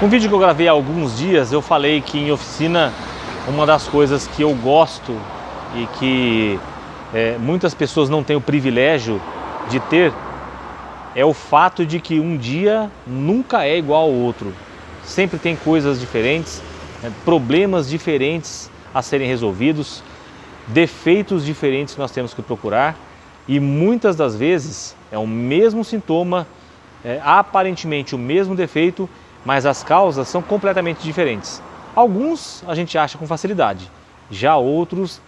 Um vídeo que eu gravei há alguns dias, eu falei que em oficina uma das coisas que eu gosto e que muitas pessoas não têm o privilégio de ter é o fato de que um dia nunca é igual ao outro. Sempre tem coisas diferentes, problemas diferentes a serem resolvidos, defeitos diferentes que nós temos que procurar e muitas das vezes é o mesmo sintoma, aparentemente o mesmo defeito, mas as causas são completamente diferentes. Alguns a gente acha com facilidade, já outros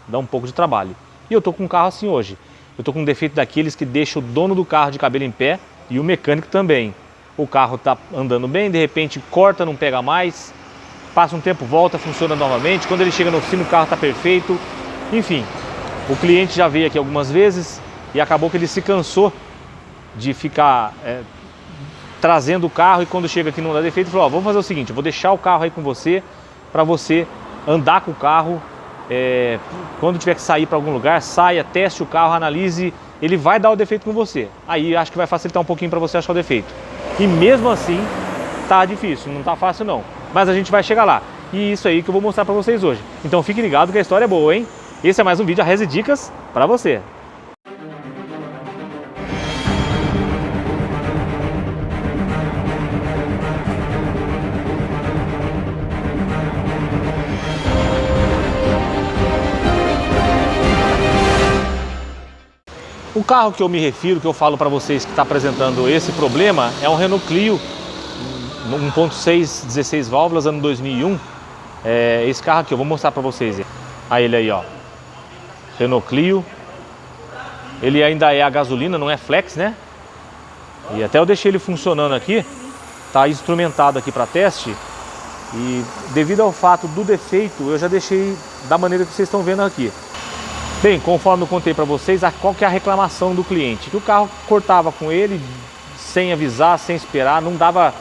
dá um pouco de trabalho. E eu estou com um carro assim hoje. Eu estou com um defeito daqueles que deixa o dono do carro de cabelo em pé e o mecânico também. O carro está andando bem, de repente corta, não pega mais, passa um tempo, volta, funciona novamente. Quando ele chega na oficina o carro está perfeito. Enfim, o cliente já veio aqui algumas vezes e acabou que ele se cansou de ficar trazendo o carro e quando chega aqui não dá defeito, falou, vamos fazer o seguinte, eu vou deixar o carro aí com você para você andar com o carro, quando tiver que sair para algum lugar, saia, teste o carro, analise, ele vai dar o defeito com você. Aí acho que vai facilitar um pouquinho para você achar o defeito. E mesmo assim, tá difícil, não tá fácil não, mas a gente vai chegar lá. E isso aí que eu vou mostrar para vocês hoje. Então fique ligado que a história é boa, hein? Esse é mais um vídeo Arreze Dicas para você. O carro que eu me refiro, que eu falo para vocês que está apresentando esse problema, é um Renault Clio 1.6, 16 válvulas, ano 2001. Esse carro aqui, eu vou mostrar para vocês. Aí ele aí, ó. Renault Clio. Ele ainda é a gasolina, não é flex, né? E até eu deixei ele funcionando aqui. Tá instrumentado aqui para teste. E devido ao fato do defeito, eu já deixei da maneira que vocês estão vendo aqui. Bem, conforme eu contei para vocês, qual que é a reclamação do cliente? Que o carro cortava com ele, sem avisar, sem esperar, não dava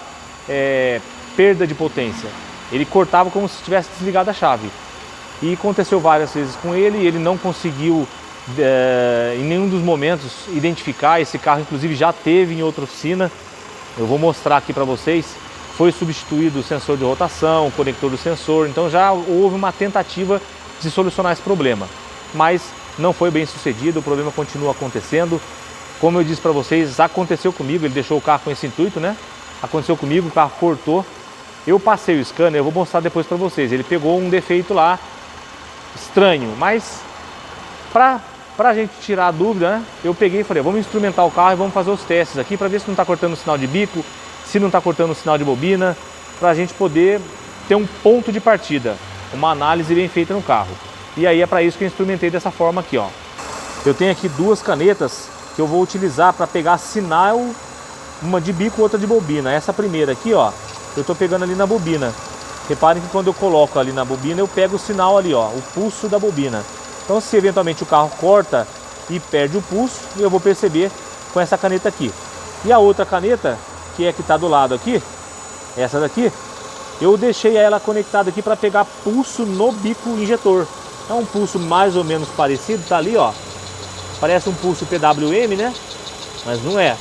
perda de potência. Ele cortava como se tivesse desligado a chave. E aconteceu várias vezes com ele, e ele não conseguiu, em nenhum dos momentos, identificar. Esse carro, inclusive, já teve em outra oficina. Eu vou mostrar aqui para vocês. Foi substituído o sensor de rotação, o conector do sensor, então já houve uma tentativa de solucionar esse problema. Mas não foi bem sucedido, o problema continua acontecendo. Como eu disse para vocês, aconteceu comigo, ele deixou o carro com esse intuito, né? Aconteceu comigo, o carro cortou. Eu passei o scanner, eu vou mostrar depois para vocês. Ele pegou um defeito lá, estranho, mas pra gente tirar a dúvida, né? Eu peguei e falei, vamos instrumentar o carro e vamos fazer os testes aqui para ver se não está cortando o sinal de bico, se não está cortando o sinal de bobina, para a gente poder ter um ponto de partida, uma análise bem feita no carro. E aí é para isso que eu instrumentei dessa forma aqui, ó. Eu tenho aqui duas canetas que eu vou utilizar para pegar sinal, uma de bico, outra de bobina. Essa primeira aqui, ó, eu estou pegando ali na bobina. Reparem que quando eu coloco ali na bobina, eu pego o sinal ali, ó, o pulso da bobina. Então se eventualmente o carro corta e perde o pulso, eu vou perceber com essa caneta aqui. E a outra caneta, que é que está do lado aqui, essa daqui, eu deixei ela conectada aqui para pegar pulso no bico injetor. É um pulso mais ou menos parecido, tá ali, ó. Parece um pulso PWM, né? Mas não é.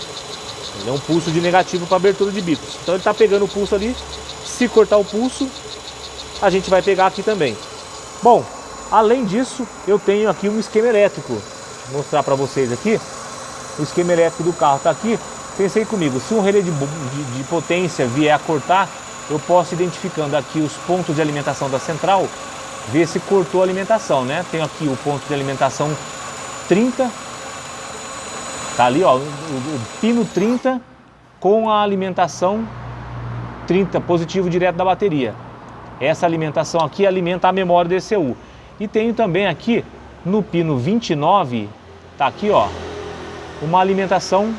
Ele é um pulso de negativo para abertura de bicos. Então ele tá pegando o pulso ali. Se cortar o pulso, a gente vai pegar aqui também. Bom, além disso, eu tenho aqui um esquema elétrico. Vou mostrar para vocês aqui. O esquema elétrico do carro tá aqui. Pensei comigo, se um relé de potência vier a cortar, eu posso identificando aqui os pontos de alimentação da central, ver se cortou a alimentação, né? Tenho aqui o ponto de alimentação 30, tá ali, ó, o pino 30 com a alimentação 30, positivo direto da bateria. Essa alimentação aqui alimenta a memória do ECU. E tenho também aqui no pino 29, tá aqui, ó, uma alimentação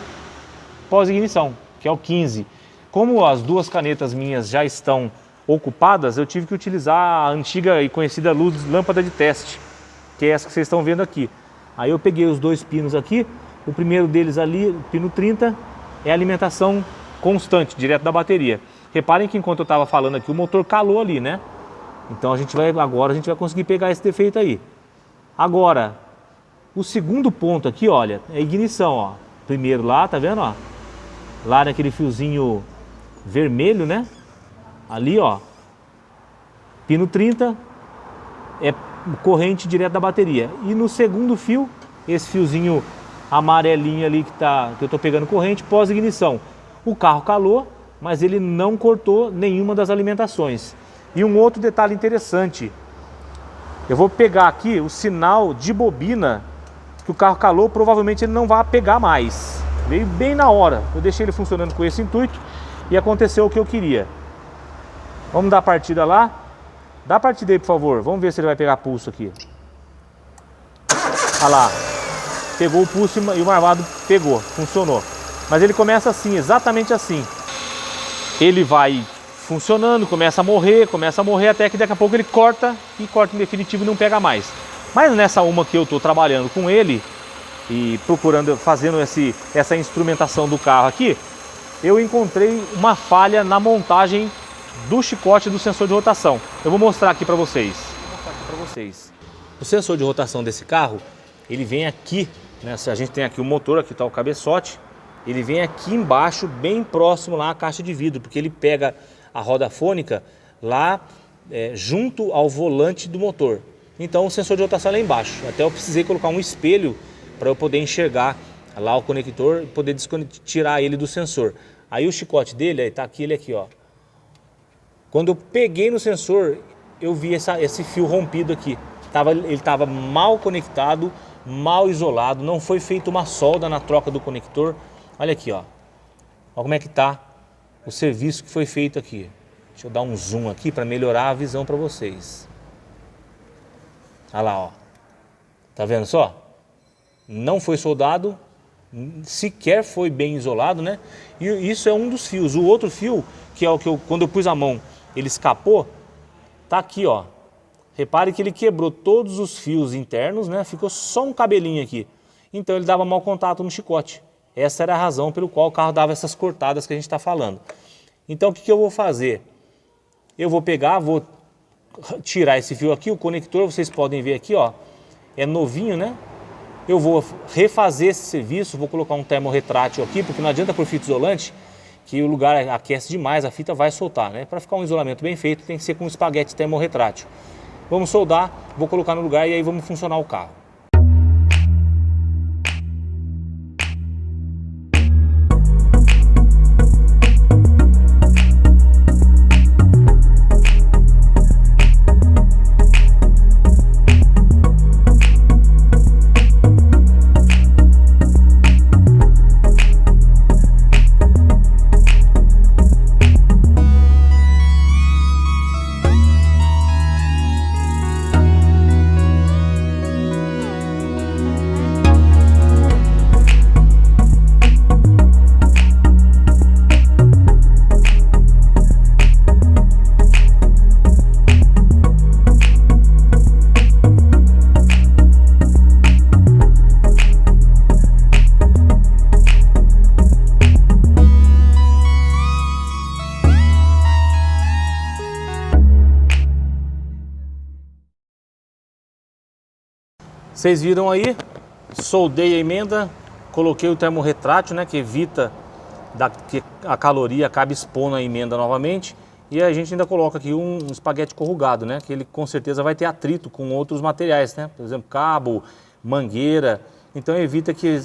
pós-ignição, que é o 15. Como as duas canetas minhas já estão ocupadas, eu tive que utilizar a antiga e conhecida lâmpada de teste, que é essa que vocês estão vendo aqui. Aí eu peguei os dois pinos aqui, o primeiro deles ali, o pino 30, é a alimentação constante, direto da bateria. Reparem que enquanto eu estava falando aqui, o motor calou ali, né? Então agora a gente vai conseguir pegar esse defeito aí. Agora, o segundo ponto aqui, olha, é a ignição, ó. Primeiro lá, tá vendo, ó? Lá naquele fiozinho vermelho, né? Ali, ó, pino 30 é corrente direto da bateria. E no segundo fio, esse fiozinho amarelinho ali que eu tô pegando corrente, pós-ignição. O carro calou, mas ele não cortou nenhuma das alimentações. E um outro detalhe interessante, eu vou pegar aqui o sinal de bobina que o carro calou, provavelmente ele não vai pegar mais. Veio bem na hora, eu deixei ele funcionando com esse intuito e aconteceu o que eu queria. Vamos dar partida lá. Dá a partida aí, por favor. Vamos ver se ele vai pegar pulso aqui. Olha lá. Pegou o pulso e o marvado pegou. Funcionou. Mas ele começa assim, exatamente assim. Ele vai funcionando, começa a morrer, até que daqui a pouco ele corta e corta em definitivo e não pega mais. Mas nessa uma que eu estou trabalhando com ele e procurando, fazendo essa instrumentação do carro aqui, eu encontrei uma falha na montagem do chicote do sensor de rotação. Eu vou mostrar aqui para vocês. O sensor de rotação desse carro, ele vem aqui, né? A gente tem aqui o motor, aqui está o cabeçote. Ele vem aqui embaixo, bem próximo lá à caixa de vidro, porque ele pega a roda fônica lá junto ao volante do motor. Então o sensor de rotação é lá embaixo. Até eu precisei colocar um espelho para eu poder enxergar lá o conector e poder tirar ele do sensor. Aí o chicote dele, está aqui, ele aqui, ó. Quando eu peguei no sensor, eu vi esse fio rompido aqui. Ele estava mal conectado, mal isolado, não foi feita uma solda na troca do conector. Olha aqui, ó. Olha como é que está o serviço que foi feito aqui. Deixa eu dar um zoom aqui para melhorar a visão para vocês. Olha lá, ó. Tá vendo só? Não foi soldado, sequer foi bem isolado, né? E isso é um dos fios. O outro fio, que é o que quando eu pus a mão, ele escapou, tá aqui, ó. Repare que ele quebrou todos os fios internos, né? Ficou só um cabelinho aqui. Então ele dava mau contato no chicote. Essa era a razão pelo qual o carro dava essas cortadas que a gente está falando. Então o que eu vou fazer? Eu vou pegar, vou tirar esse fio aqui, o conector, vocês podem ver aqui, ó. É novinho, né? Eu vou refazer esse serviço, vou colocar um termorretrátil aqui, porque não adianta por fita isolante, que o lugar aquece demais, a fita vai soltar, né? Para ficar um isolamento bem feito, tem que ser com espaguete termorretrátil. Vamos soldar, vou colocar no lugar e aí vamos funcionar o carro. Vocês viram aí, soldei a emenda, coloquei o termorretrátil, né, que evita que a caloria acabe expondo a emenda novamente. E a gente ainda coloca aqui um espaguete corrugado, né, que ele com certeza vai ter atrito com outros materiais, né, por exemplo, cabo, mangueira. Então evita que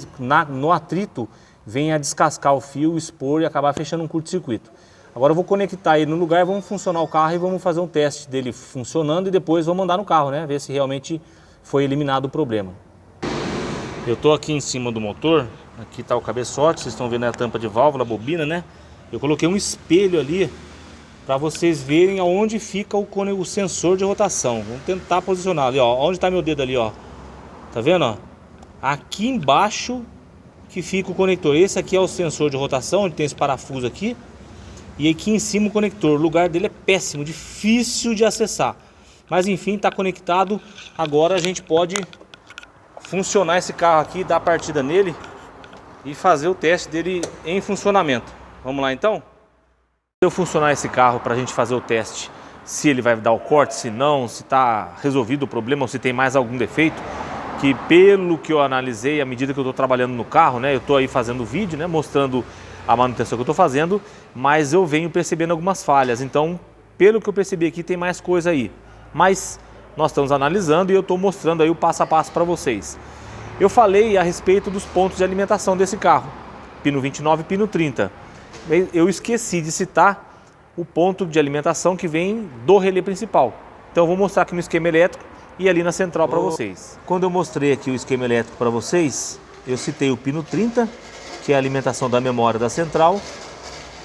no atrito venha descascar o fio, expor e acabar fechando um curto-circuito. Agora eu vou conectar ele no lugar, vamos funcionar o carro e vamos fazer um teste dele funcionando e depois vamos andar no carro, né, ver se realmente foi eliminado o problema. Eu estou aqui em cima do motor, aqui está o cabeçote, vocês estão vendo a tampa de válvula, a bobina, né? Eu coloquei um espelho ali para vocês verem aonde fica o sensor de rotação. Vamos tentar posicionar ali, ó. Onde está meu dedo ali, ó? Tá vendo, ó? Aqui embaixo que fica o conector. Esse aqui é o sensor de rotação, onde tem esse parafuso aqui. E aqui em cima o conector. O lugar dele é péssimo, difícil de acessar. Mas enfim, está conectado. Agora a gente pode funcionar esse carro aqui, dar partida nele e fazer o teste dele em funcionamento. Vamos lá então? Se eu funcionar esse carro para a gente fazer o teste, se ele vai dar o corte, se não, se está resolvido o problema ou se tem mais algum defeito, que pelo que eu analisei, à medida que eu estou trabalhando no carro, né, eu estou aí fazendo vídeo, né, mostrando a manutenção que eu estou fazendo, mas eu venho percebendo algumas falhas. Então, Pelo que eu percebi aqui, tem mais coisa aí. Mas nós estamos analisando e eu estou mostrando aí o passo a passo para vocês. Eu falei a respeito dos pontos de alimentação desse carro, pino 29 e pino 30. Eu esqueci de citar o ponto de alimentação que vem do relé principal. Então eu vou mostrar aqui no esquema elétrico e ali na central para vocês. Quando eu mostrei aqui o esquema elétrico para vocês, eu citei o pino 30, que é a alimentação da memória da central,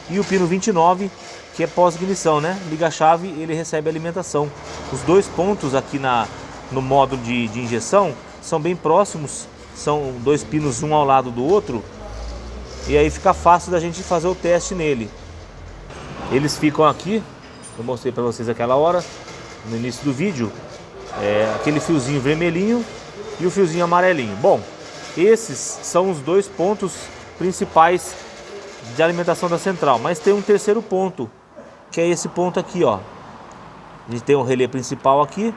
e o pino 29, que é pós-ignição, né? Liga a chave, ele recebe alimentação. Os dois pontos aqui no módulo de injeção são bem próximos, são dois pinos um ao lado do outro, e aí fica fácil da gente fazer o teste nele. Eles ficam aqui, eu mostrei para vocês aquela hora, no início do vídeo, aquele fiozinho vermelhinho e o fiozinho amarelinho. Bom, esses são os dois pontos principais de alimentação da central, mas tem um terceiro ponto, que é esse ponto aqui, ó. A gente tem o relé principal aqui,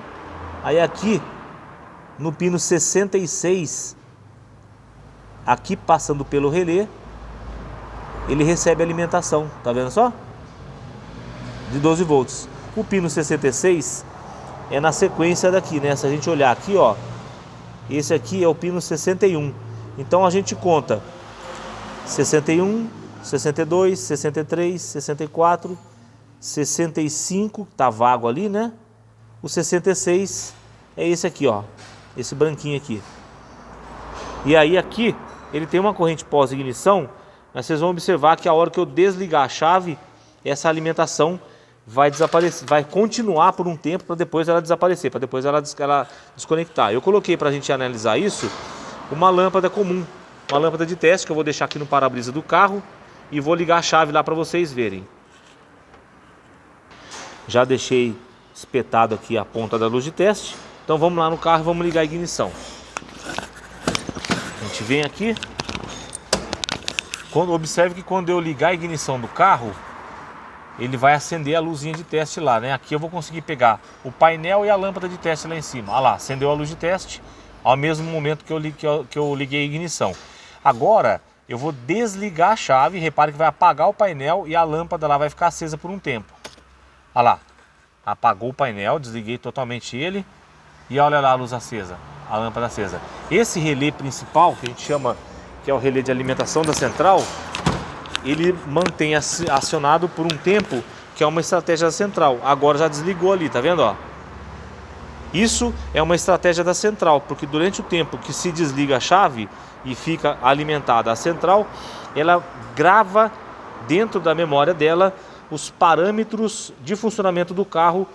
aí aqui no pino 66, aqui passando pelo relé, ele recebe alimentação, tá vendo só? De 12 volts. O pino 66 é na sequência daqui, né? Se a gente olhar aqui, ó, esse aqui é o pino 61. Então a gente conta 61, 62, 63, 64, 65, tá vago ali, né? O 66 é esse aqui, ó, esse branquinho aqui. E aí aqui ele tem uma corrente pós-ignição, mas vocês vão observar que a hora que eu desligar a chave, essa alimentação vai desaparecer, vai continuar por um tempo para depois ela desaparecer, para depois ela desconectar. Eu coloquei para a gente analisar isso uma lâmpada comum, uma lâmpada de teste que eu vou deixar aqui no para-brisa do carro e vou ligar a chave lá para vocês verem. Já deixei espetado aqui a ponta da luz de teste, então vamos lá no carro e vamos ligar a ignição. A gente vem aqui, observe que quando eu ligar a ignição do carro, ele vai acender a luzinha de teste lá, né? Aqui eu vou conseguir pegar o painel e a lâmpada de teste lá em cima. Olha lá, acendeu a luz de teste ao mesmo momento que eu liguei a ignição. Agora eu vou desligar a chave, repare que vai apagar o painel e a lâmpada lá vai ficar acesa por um tempo. Olha lá, apagou o painel, desliguei totalmente ele e olha lá a luz acesa, a lâmpada acesa. Esse relé principal, que a gente chama que é o relé de alimentação da central, ele mantém acionado por um tempo, que é uma estratégia da central. Agora já desligou ali, tá vendo, ó? Isso é uma estratégia da central, porque durante o tempo que se desliga a chave e fica alimentada a central, ela grava dentro da memória dela os parâmetros de funcionamento do carro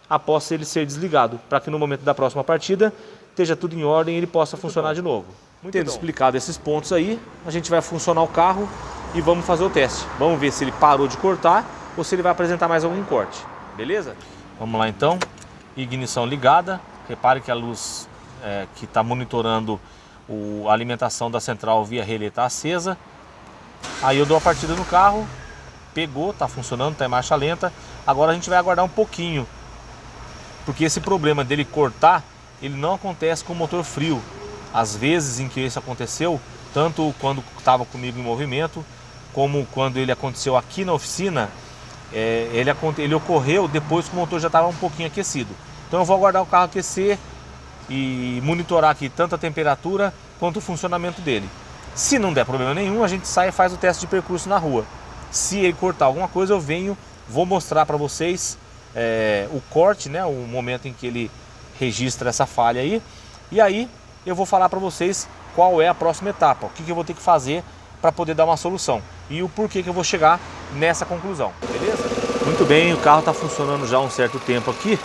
após ele ser desligado, para que no momento da próxima partida esteja tudo em ordem e ele possa funcionar de novo. Tendo explicado esses pontos aí, a gente vai funcionar o carro e vamos fazer o teste. Vamos ver se ele parou de cortar ou se ele vai apresentar mais algum corte. Beleza? Vamos lá então. Ignição ligada. Repare que a luz que está monitorando a alimentação da central via relé está acesa. Aí eu dou a partida no carro. Pegou, está funcionando, está em marcha lenta. Agora a gente vai aguardar um pouquinho, porque esse problema dele cortar, ele não acontece com o motor frio. Às vezes em que isso aconteceu, tanto quando estava comigo em movimento, como quando ele aconteceu aqui na oficina, ele ocorreu depois que o motor já estava um pouquinho aquecido. Então eu vou aguardar o carro aquecer e monitorar aqui tanto a temperatura quanto o funcionamento dele. Se não der problema nenhum, a gente sai e faz o teste de percurso na rua. Se ele cortar alguma coisa, eu venho, vou mostrar para vocês o corte, né, o momento em que ele registra essa falha aí. E aí eu vou falar para vocês qual é a próxima etapa, o que eu vou ter que fazer para poder dar uma solução e o porquê que eu vou chegar nessa conclusão, beleza? Muito bem, o carro está funcionando já há um certo tempo aqui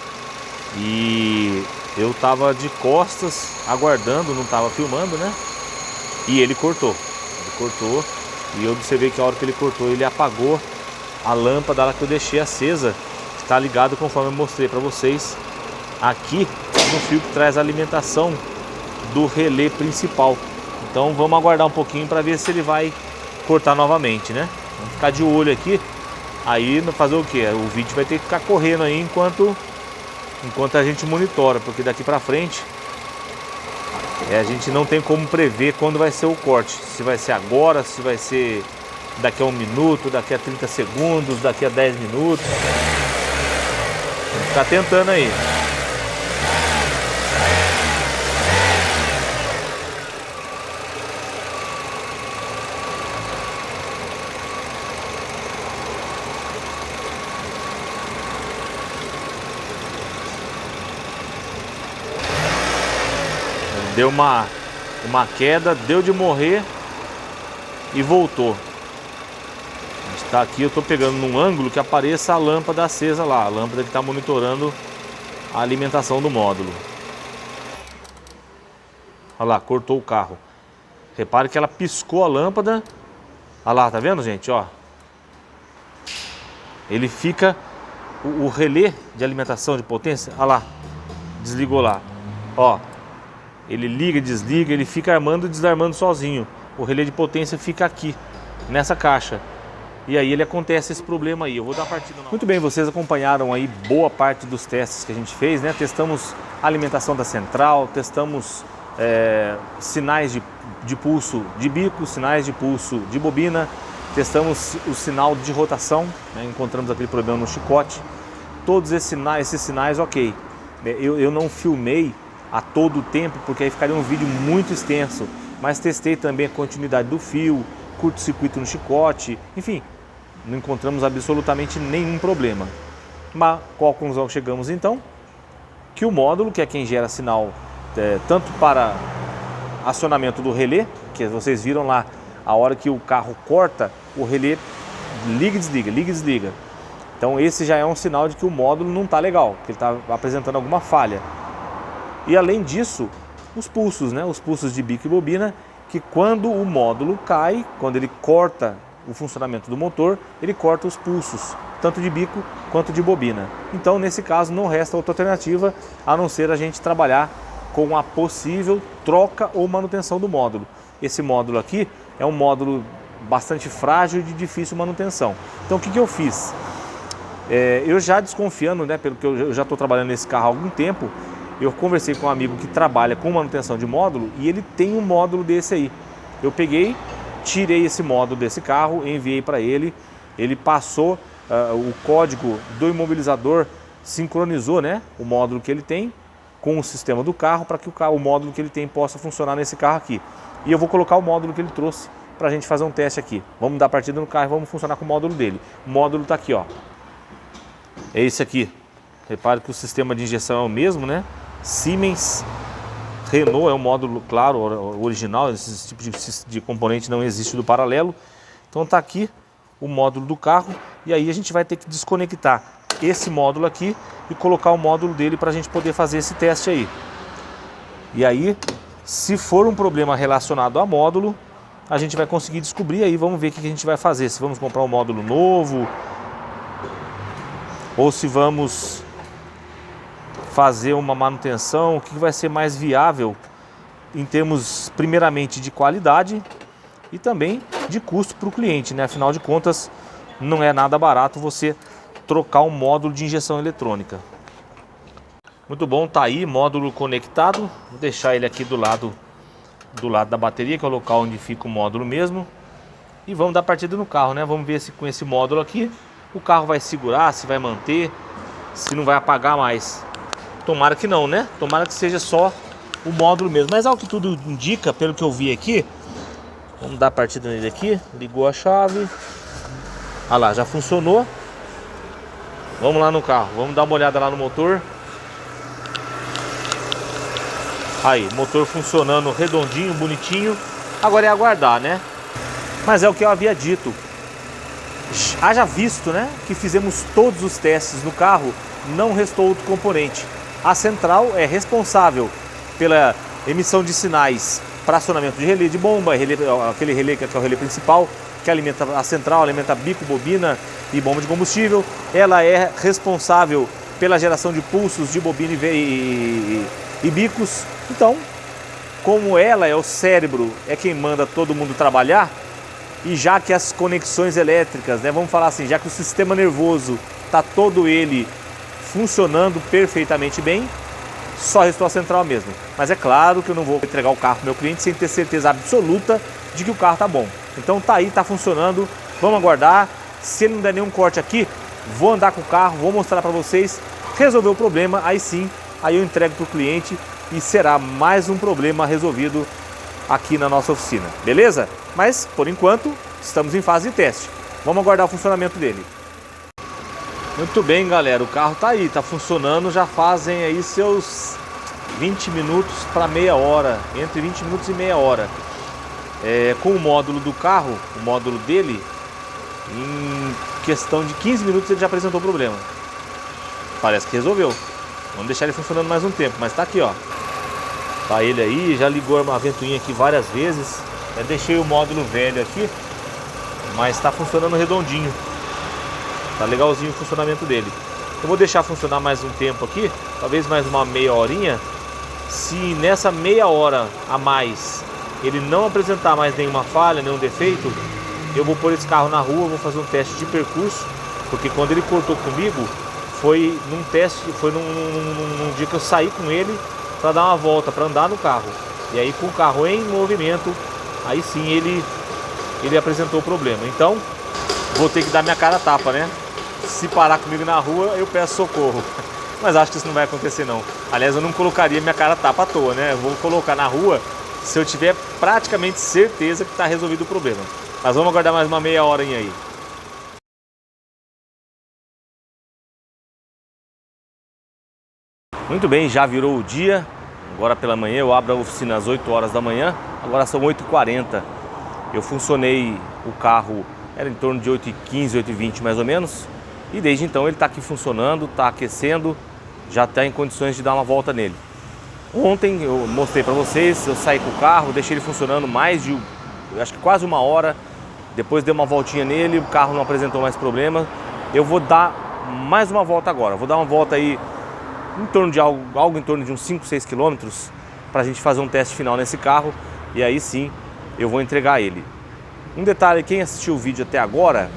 e eu estava de costas aguardando, não estava filmando, né? E ele cortou e eu observei que a hora que ele cortou, ele apagou a lâmpada lá que eu deixei acesa, está ligado conforme eu mostrei para vocês aqui no fio que traz a alimentação do relé principal. Então vamos aguardar um pouquinho para ver se ele vai cortar novamente, né? Vamos ficar de olho aqui. Aí fazer o que? O vídeo vai ter que ficar correndo aí enquanto a gente monitora, porque daqui para frente a gente não tem como prever quando vai ser o corte. Se vai ser agora, se vai ser daqui a 1 minuto, daqui a 30 segundos, daqui a 10 minutos. Vamos ficar tentando aí. Deu uma queda, deu de morrer e voltou. Está aqui, eu estou pegando num ângulo que apareça a lâmpada acesa lá, a lâmpada que está monitorando a alimentação do módulo. Olha lá, cortou o carro. Repare que ela piscou a lâmpada. Olha lá, tá vendo, gente? Ó. Ele fica, o relé de alimentação de potência, olha lá, desligou lá. Ó. Ele liga, desliga, ele fica armando e desarmando sozinho. O relé de potência fica aqui, nessa caixa. E aí ele acontece esse problema aí. Eu vou dar partida. Muito bem, vocês acompanharam aí boa parte dos testes que a gente fez, né? Testamos a alimentação da central, testamos sinais de pulso de bico, sinais de pulso de bobina, testamos o sinal de rotação, né? Encontramos aquele problema no chicote. Todos esses sinais, ok. Eu não filmei a todo o tempo, porque aí ficaria um vídeo muito extenso, mas testei também a continuidade do fio, curto-circuito no chicote, enfim, não encontramos absolutamente nenhum problema. Mas qual a conclusão chegamos então? Que o módulo, que é quem gera sinal tanto para acionamento do relé, que vocês viram lá, a hora que o carro corta, o relé liga e desliga, liga e desliga. Então esse já é um sinal de que o módulo não está legal, que ele está apresentando alguma falha. E além disso, os pulsos, né? Os pulsos de bico e bobina, que quando o módulo cai, quando ele corta o funcionamento do motor, ele corta os pulsos, tanto de bico quanto de bobina. Então, nesse caso, não resta outra alternativa a não ser a gente trabalhar com a possível troca ou manutenção do módulo. Esse módulo aqui é um módulo bastante frágil e de difícil manutenção. Então, o que eu fiz? Eu já desconfiando, né, pelo que eu já estou trabalhando nesse carro há algum tempo, eu conversei com um amigo que trabalha com manutenção de módulo e ele tem um módulo desse aí. Eu peguei, tirei esse módulo desse carro, enviei para ele, ele passou o código do imobilizador, sincronizou, né, o módulo que ele tem com o sistema do carro para que o módulo que ele tem possa funcionar nesse carro aqui. E eu vou colocar o módulo que ele trouxe para a gente fazer um teste aqui. Vamos dar partida no carro e vamos funcionar com o módulo dele. O módulo está aqui, ó. É esse aqui. Repare que o sistema de injeção é o mesmo, né? Siemens, Renault é um módulo, claro, original. Esse tipo de componente não existe do paralelo. Então está aqui o módulo do carro e aí a gente vai ter que desconectar esse módulo aqui e colocar o módulo dele para a gente poder fazer esse teste aí. E aí, se for um problema relacionado a módulo, a gente vai conseguir descobrir aí, vamos ver o que a gente vai fazer. Se vamos comprar um módulo novo ou se vamos fazer uma manutenção, o que vai ser mais viável em termos, primeiramente, de qualidade e também de custo para o cliente, né? Afinal de contas, não é nada barato você trocar um módulo de injeção eletrônica. Muito bom, tá aí, módulo conectado. Vou deixar ele aqui do lado da bateria, que é o local onde fica o módulo mesmo. E vamos dar partida no carro, né? Vamos ver se com esse módulo aqui o carro vai segurar, se vai manter, se não vai apagar mais. Tomara que não, né? Tomara que seja só o módulo mesmo. Mas ao que tudo indica, pelo que eu vi aqui, vamos dar partida nele aqui. Ligou a chave. Ah lá, já funcionou. Vamos lá no carro, vamos dar uma olhada lá no motor. Aí, motor funcionando redondinho, bonitinho. Agora é aguardar, né? Mas é o que eu havia dito. Haja visto, né, que fizemos todos os testes no carro, não restou outro componente. A central é responsável pela emissão de sinais para acionamento de relé de bomba, aquele relé que é o relé principal, que alimenta a central, alimenta bico, bobina e bomba de combustível. Ela é responsável pela geração de pulsos de bobina e bicos. Então, como ela é o cérebro, é quem manda todo mundo trabalhar, e já que as conexões elétricas, né, vamos falar assim, já que o sistema nervoso está todo ele funcionando perfeitamente bem, só restou a central mesmo. Mas é claro que eu não vou entregar o carro para o meu cliente sem ter certeza absoluta de que o carro está bom. Então tá aí, tá funcionando, vamos aguardar. Se ele não der nenhum corte aqui, vou andar com o carro, vou mostrar para vocês Resolveu o problema, aí sim, aí eu entrego para o cliente e será mais um problema resolvido aqui na nossa oficina, beleza? Mas, por enquanto, estamos em fase de teste. Vamos aguardar o funcionamento dele. Muito bem, galera, o carro tá aí, tá funcionando, já fazem aí seus 20 minutos para meia hora, entre 20 minutos e meia hora. Com o módulo do carro, o módulo dele, em questão de 15 minutos ele já apresentou o problema. Parece que resolveu. Vamos deixar ele funcionando mais um tempo, mas tá aqui, ó. Tá ele aí, já ligou a ventoinha aqui várias vezes. Eu deixei o módulo velho aqui, mas tá funcionando redondinho. Tá legalzinho o funcionamento dele. Eu vou deixar funcionar mais um tempo aqui, talvez mais uma meia horinha. Se nessa meia hora a mais ele não apresentar mais nenhuma falha, nenhum defeito, eu vou pôr esse carro na rua, vou fazer um teste de percurso, porque quando ele cortou comigo, foi num teste, foi num dia que eu saí com ele para dar uma volta, para andar no carro. E aí com o carro em movimento, aí sim ele apresentou o problema. Então, vou ter que dar minha cara a tapa, né? Se parar comigo na rua, eu peço socorro. Mas acho que isso não vai acontecer não. Aliás, eu não colocaria minha cara a tapa à toa, né? Eu vou colocar na rua se eu tiver praticamente certeza que está resolvido o problema. Mas vamos aguardar mais uma meia horinha aí. Muito bem, já virou o dia. Agora pela manhã eu abro a oficina às 8 horas da manhã. Agora são 8h40. Eu funcionei o carro, era em torno de 8h15, 8h20 mais ou menos. E desde então ele está aqui funcionando, está aquecendo, já está em condições de dar uma volta nele. Ontem eu mostrei para vocês, eu saí com o carro, deixei ele funcionando mais de, acho que quase uma hora. Depois dei uma voltinha nele, o carro não apresentou mais problema. Eu vou dar mais uma volta agora, vou dar uma volta aí em torno de algo em torno de uns 5, 6 quilômetros para a gente fazer um teste final nesse carro e aí sim eu vou entregar ele. Um detalhe, quem assistiu o vídeo até agora,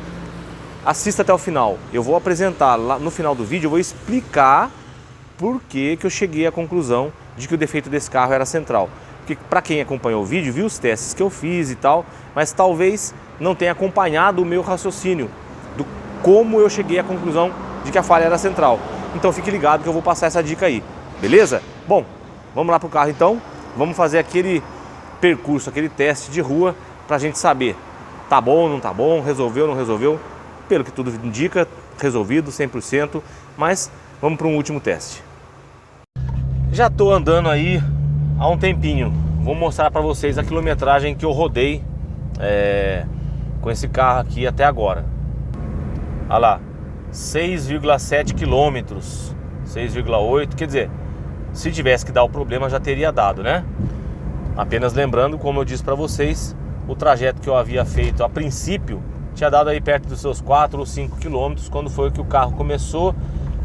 assista até o final. Eu vou apresentar lá no final do vídeo, eu vou explicar por que eu cheguei à conclusão de que o defeito desse carro era central. Porque para quem acompanhou o vídeo, viu os testes que eu fiz e tal, mas talvez não tenha acompanhado o meu raciocínio do como eu cheguei à conclusão de que a falha era central. Então fique ligado que eu vou passar essa dica aí, beleza? Bom, vamos lá pro carro então, vamos fazer aquele percurso, aquele teste de rua pra gente saber, tá bom, não tá bom, resolveu, não resolveu. Pelo que tudo indica, resolvido 100%, mas vamos para um último teste. Já tô andando aí há um tempinho, vou mostrar para vocês a quilometragem que eu rodei com esse carro aqui até agora. Olha lá, 6,7 quilômetros, 6,8, quer dizer, se tivesse que dar o problema já teria dado, né? Apenas lembrando, como eu disse para vocês, o trajeto que eu havia feito a princípio tinha dado aí perto dos seus 4 ou 5 quilômetros quando foi que o carro começou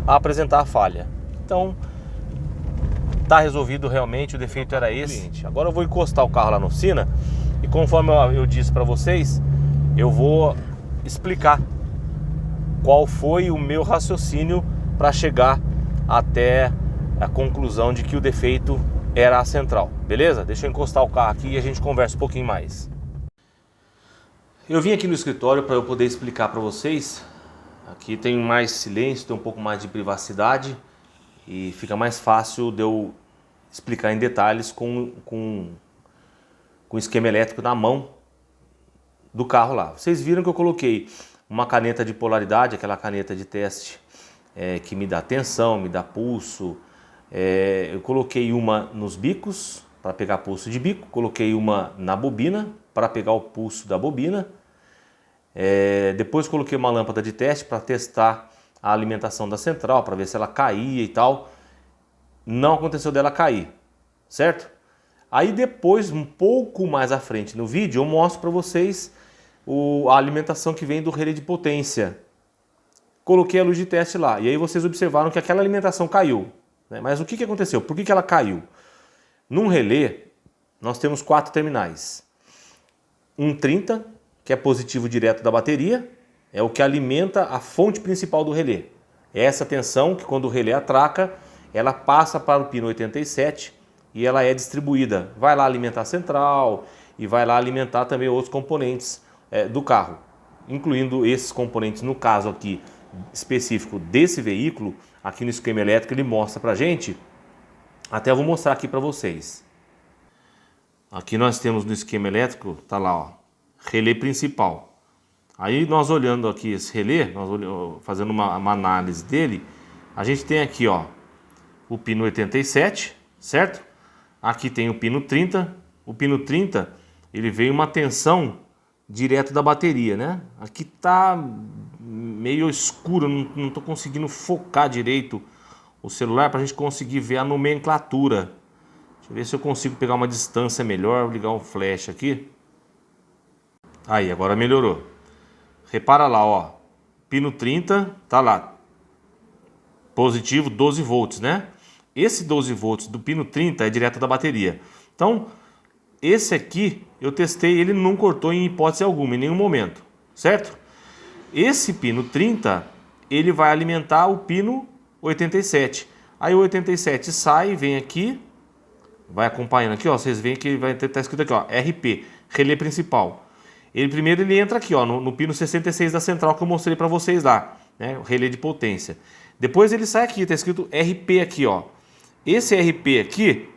a apresentar a falha. Então, tá resolvido realmente, o defeito era esse. Agora eu vou encostar o carro lá na oficina e conforme eu disse para vocês, eu vou explicar qual foi o meu raciocínio para chegar até a conclusão de que o defeito era a central, beleza? Deixa eu encostar o carro aqui e a gente conversa um pouquinho mais. Eu vim aqui no escritório para eu poder explicar para vocês. Aqui tem mais silêncio, tem um pouco mais de privacidade e fica mais fácil de eu explicar em detalhes com o esquema elétrico na mão do carro lá. Vocês viram que eu coloquei uma caneta de polaridade, aquela caneta de teste que me dá tensão, me dá pulso. Eu coloquei uma nos bicos para pegar pulso de bico, coloquei uma na bobina para pegar o pulso da bobina. Depois coloquei uma lâmpada de teste para testar a alimentação da central, para ver se ela caía e tal. Não aconteceu dela cair, certo? Aí depois, um pouco mais à frente no vídeo, eu mostro para vocês a alimentação que vem do relé de potência. Coloquei a luz de teste lá e aí vocês observaram que aquela alimentação caiu, né? Mas o que aconteceu? Por que ela caiu? Num relé nós temos 4 terminais. Um 30, que é positivo direto da bateria, é o que alimenta a fonte principal do relé. É essa tensão que quando o relé atraca, ela passa para o pino 87 e ela é distribuída. Vai lá alimentar a central e vai lá alimentar também outros componentes do carro, incluindo esses componentes, no caso aqui, específico desse veículo, aqui no esquema elétrico ele mostra pra gente. Até eu vou mostrar aqui para vocês. Aqui nós temos no esquema elétrico, tá lá, ó, relé principal. Aí nós olhando aqui esse relé, nós fazendo uma análise dele, a gente tem aqui, ó, o pino 87, certo? Aqui tem o pino 30. O pino 30, ele veio uma tensão direto da bateria, né? Aqui tá meio escuro, não tô conseguindo focar direito o celular para a gente conseguir ver a nomenclatura. Deixa eu ver se eu consigo pegar uma distância melhor, vou ligar um flash aqui. Aí, agora melhorou. Repara lá, ó, pino 30, tá lá, positivo 12 volts, né? Esse 12 volts do pino 30 é direto da bateria. Então, esse aqui, eu testei, ele não cortou em hipótese alguma, em nenhum momento, certo? Esse pino 30, ele vai alimentar o pino 87. Aí o 87 sai, vem aqui, vai acompanhando aqui, ó, vocês veem que vai estar escrito aqui, ó, RP, relé principal. Primeiro ele entra aqui, ó, no pino 66 da central que eu mostrei para vocês lá, né, o relé de potência. Depois ele sai aqui, está escrito RP aqui, ó. Esse RP aqui,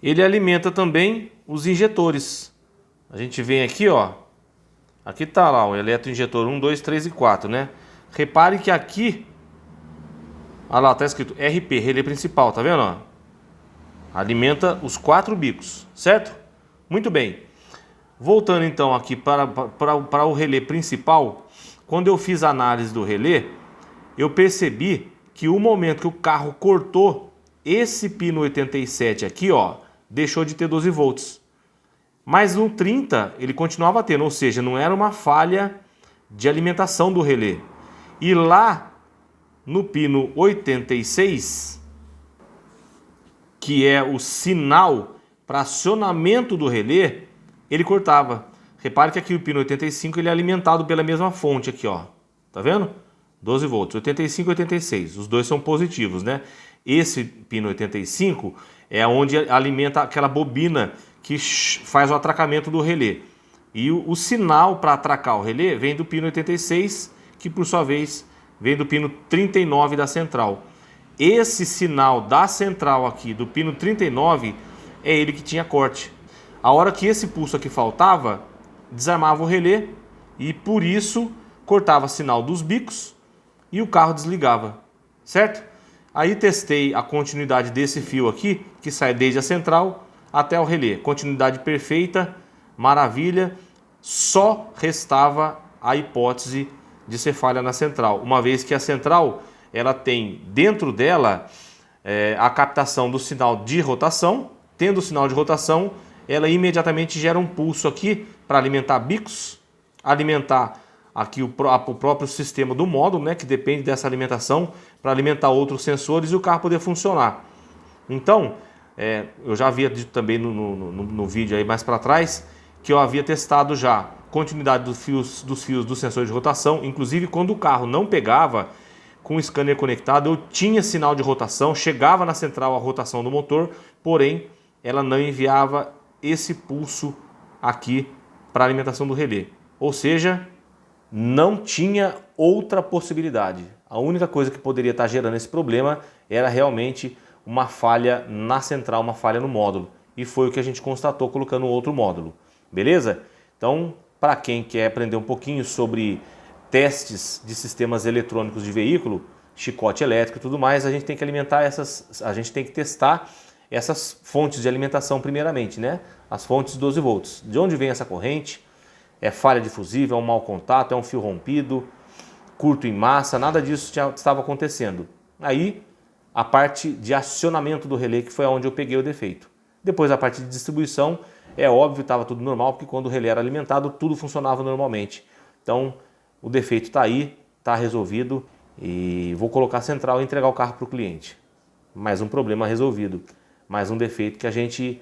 ele alimenta também os injetores. A gente vem aqui, ó. Aqui tá lá o eletroinjetor 1, 2, 3 e 4, né? Repare que aqui, olha lá, tá escrito RP, relé principal, tá vendo, ó? Alimenta os 4 bicos, certo? Muito bem. Voltando então aqui para o relé principal, quando eu fiz a análise do relé, eu percebi que o momento que o carro cortou, esse pino 87 aqui, ó, deixou de ter 12 volts. Mas no 30 ele continuava tendo, ou seja, não era uma falha de alimentação do relé. E lá no pino 86, que é o sinal para acionamento do relé, ele cortava. Repare que aqui o pino 85 ele é alimentado pela mesma fonte aqui, ó. Tá vendo? 12 volts, 85 e 86, os dois são positivos, né? Esse pino 85 é onde alimenta aquela bobina que faz o atracamento do relé. E o sinal para atracar o relé vem do pino 86, que por sua vez vem do pino 39 da central. Esse sinal da central aqui, do pino 39, é ele que tinha corte. A hora que esse pulso aqui faltava, desarmava o relé e por isso cortava sinal dos bicos e o carro desligava, certo? Aí testei a continuidade desse fio aqui, que sai desde a central até o relé. Continuidade perfeita, maravilha. Só restava a hipótese de ser falha na central, uma vez que a central ela tem dentro dela a captação do sinal de rotação. Tendo o sinal de rotação, ela imediatamente gera um pulso aqui para alimentar bicos, alimentar aqui o próprio sistema do módulo, né, que depende dessa alimentação para alimentar outros sensores e o carro poder funcionar. Então, eu já havia dito também no vídeo aí mais para trás que eu havia testado já continuidade dos fios do sensor de rotação. Inclusive, quando o carro não pegava com o scanner conectado, eu tinha sinal de rotação, chegava na central a rotação do motor, porém ela não enviava esse pulso aqui para alimentação do relé. Ou seja, não tinha outra possibilidade. A única coisa que poderia estar gerando esse problema era realmente uma falha na central, uma falha no módulo. E foi o que a gente constatou colocando outro módulo. Beleza? Então, para quem quer aprender um pouquinho sobre testes de sistemas eletrônicos de veículo, chicote elétrico e tudo mais, a gente tem que alimentar a gente tem que testar essas fontes de alimentação primeiramente, né? As fontes 12 volts. De onde vem essa corrente? É falha de fusível, é um mau contato, é um fio rompido, curto em massa, nada disso já estava acontecendo. Aí, a parte de acionamento do relé, que foi onde eu peguei o defeito. Depois, a parte de distribuição, é óbvio, estava tudo normal, porque quando o relé era alimentado, tudo funcionava normalmente. Então, o defeito está aí, está resolvido e vou colocar a central e entregar o carro para o cliente. Mais um problema resolvido, mais um defeito que a gente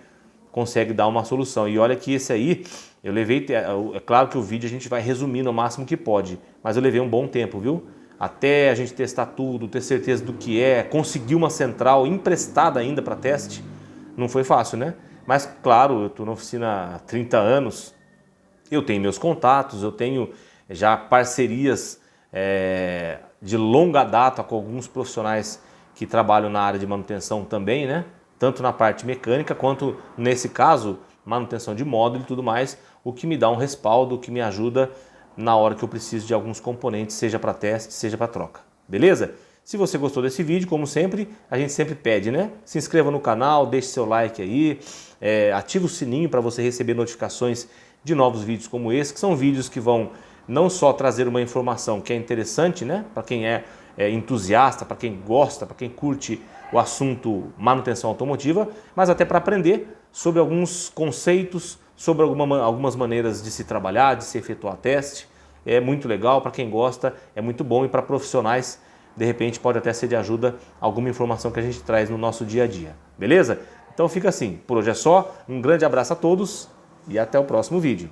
consegue dar uma solução. E olha que esse aí, eu levei, é claro que o vídeo a gente vai resumir no máximo que pode, mas eu levei um bom tempo, viu? Até a gente testar tudo, ter certeza do que conseguir uma central emprestada ainda para teste, não foi fácil, né? Mas claro, eu estou na oficina há 30 anos, eu tenho meus contatos, eu tenho já parcerias de longa data com alguns profissionais que trabalham na área de manutenção também, né? Tanto na parte mecânica quanto, nesse caso, manutenção de módulo e tudo mais, o que me dá um respaldo, o que me ajuda na hora que eu preciso de alguns componentes, seja para teste, seja para troca. Beleza? Se você gostou desse vídeo, como sempre, a gente sempre pede, né? Se inscreva no canal, deixe seu like aí, ative o sininho para você receber notificações de novos vídeos como esse, que são vídeos que vão não só trazer uma informação que é interessante, né? Para quem é entusiasta, para quem gosta, para quem curte o assunto manutenção automotiva, mas até para aprender sobre alguns conceitos, sobre algumas maneiras de se trabalhar, de se efetuar teste. É muito legal, para quem gosta, é muito bom, e para profissionais, de repente, pode até ser de ajuda alguma informação que a gente traz no nosso dia a dia. Beleza? Então fica assim, por hoje é só, um grande abraço a todos e até o próximo vídeo.